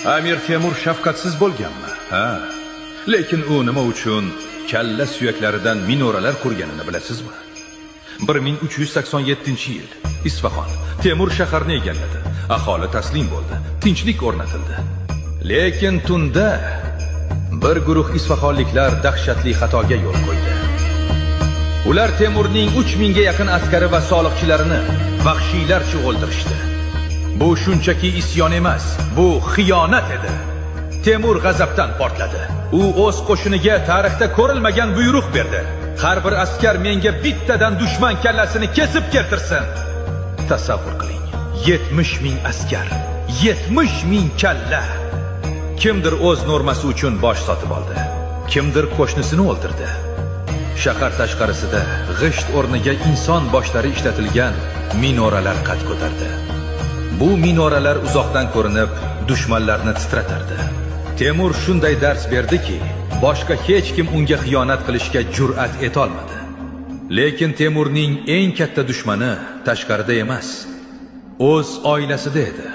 Amir Temur shafqatsiz bo'lganmi? Ha. Lekin u nima uchun kalla suyaklaridan minoralar qurganini bilasizmi? 1387-yil Isfahon, Temur shaharni egalladi. Aholi taslim bo'ldi. Tinchlik o'rnatildi. Lekin tunda bir guruh isfahonliklar dahshatli xatoga yo'l qo'ydi. Ular Temurning 3000 ga yaqin askari va soliqchilarini vahshiylarcha o'ldirishdi. Bu shunchaki isyon emas, bu xiyonat edi. Temur g'azabdan portladi. U o'z qo'shiniga tarixda ko'rilmagan buyruq berdi. Har bir askar menga bittadan dushman kallasini kesib keltirsin. Tasavvur qiling. 70 ming askar, 70 ming kalla. Kimdir o'z normasi uchun bosh sotib oldi. Kimdir qo'shnisini o'ldirdi. Shahar tashqarisida g'isht o'rniga inson boshlari ishlatilgan minoralar qad ko'tardi. Bu minoralar uzoqdan ko'rinib, dushmanlarni titratardi. Temur shunday dars berdiki, boshqa hech kim unga xiyonat qilishga jur'at etolmadi. Lekin Temurning eng katta dushmani tashqarida emas, o'z oilasida edi.